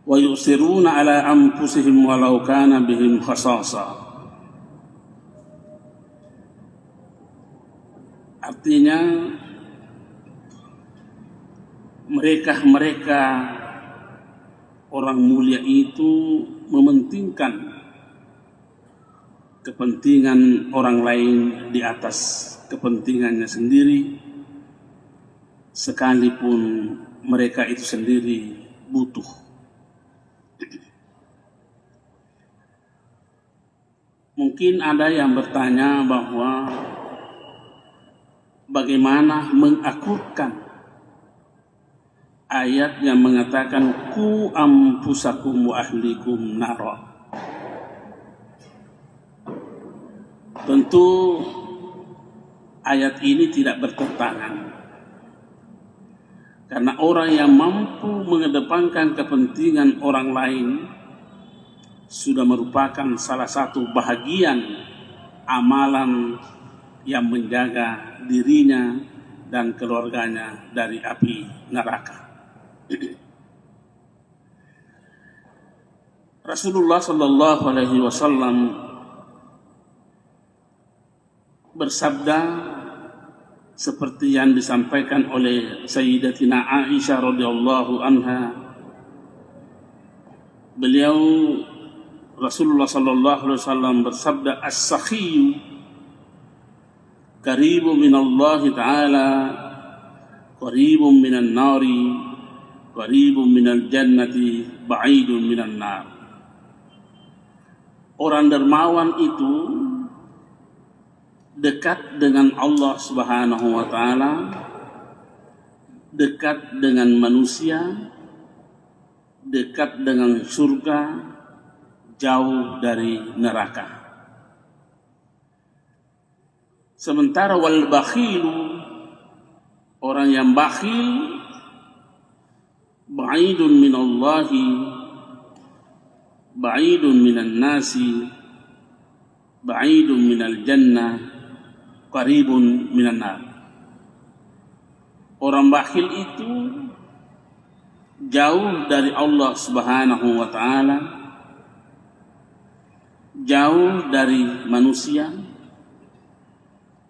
wa yusiruna ala anfusihim walau kana bihim khasasa. Artinya mereka orang mulia itu mementingkan kepentingan orang lain di atas kepentingannya sendiri, sekalipun mereka itu sendiri butuh. Mungkin ada yang bertanya bahwa bagaimana mengakurkan ayat yang mengatakan ku anfusakum wa ahlikum nara. Tentu ayat ini tidak bertentangan, karena orang yang mampu mengedepankan kepentingan orang lain sudah merupakan salah satu bahagian amalan yang menjaga dirinya dan keluarganya dari api neraka. Rasulullah Shallallahu Alaihi Wasallam bersabda seperti yang disampaikan oleh Sayyidatina Aisyah radhiyallahu anha. Beliau Rasulullah Shallallahu Alaihi Wasallam bersabda, as-sakhiyyu qaribun minallahi ta'ala, qaribun minan nari, qaribun minal jannati, ba'idun minan nar. Orang dermawan itu dekat dengan Allah Subhanahu wa taala, dekat dengan manusia, dekat dengan surga, jauh dari neraka. Sementara wal bakhilu, orang yang bakhil, ba'idun minallahi, ba'idun minan nasi, ba'idun minal jannah, qaribun minan nar. Orang bakhil itu jauh dari Allah Subhanahu wa taala, jauh dari manusia,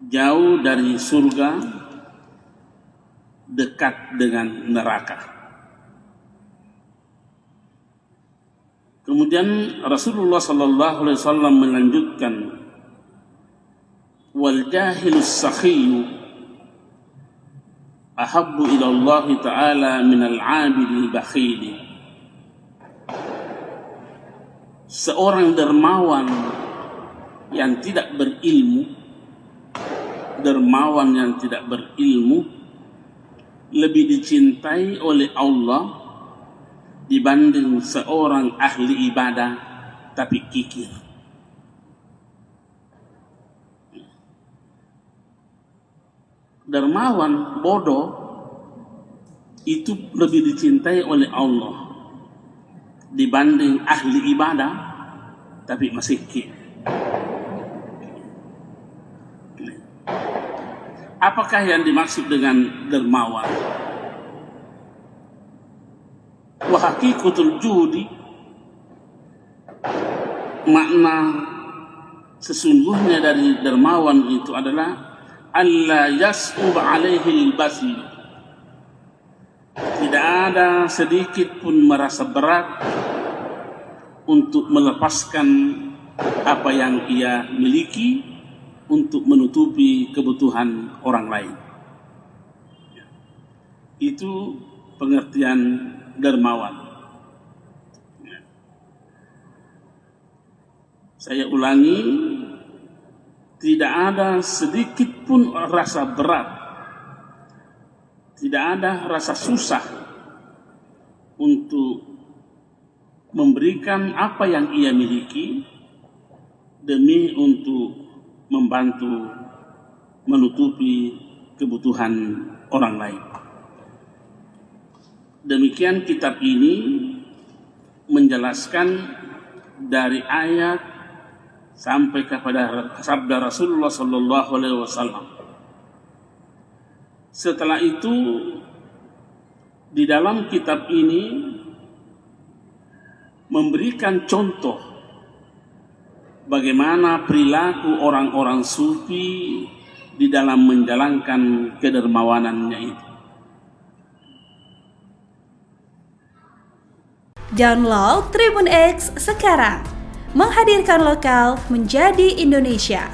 jauh dari surga, dekat dengan neraka. Kemudian Rasulullah sallallahu alaihi wasallam melanjutkan, wal jahilus sakhiyyu ahabbu ila Allah ta'ala minal 'abidil bakhili. Seorang dermawan yang tidak berilmu, dermawan yang tidak berilmu lebih dicintai oleh Allah dibanding seorang ahli ibadah tapi kikir. Dermawan bodoh itu lebih dicintai oleh Allah dibanding ahli ibadah tapi masih kikir. Apakah yang dimaksud dengan dermawan? Wa haqiqatul judi, makna sesungguhnya dari dermawan itu adalah alla yas'ub alaihi al-basil. Tidak ada sedikit pun merasa berat untuk melepaskan apa yang ia miliki untuk menutupi kebutuhan orang lain. Itu pengertian dermawan. Saya ulangi, tidak ada sedikit pun rasa berat, tidak ada rasa susah untuk memberikan apa yang ia miliki demi untuk membantu menutupi kebutuhan orang lain. Demikian kitab ini menjelaskan dari ayat sampai kepada sabda Rasulullah sallallahu alaihi wasallam. Setelah itu di dalam kitab ini memberikan contoh bagaimana perilaku orang-orang sufi di dalam menjalankan kedermawanannya itu. Download Tribun X sekarang, menghadirkan lokal menjadi Indonesia.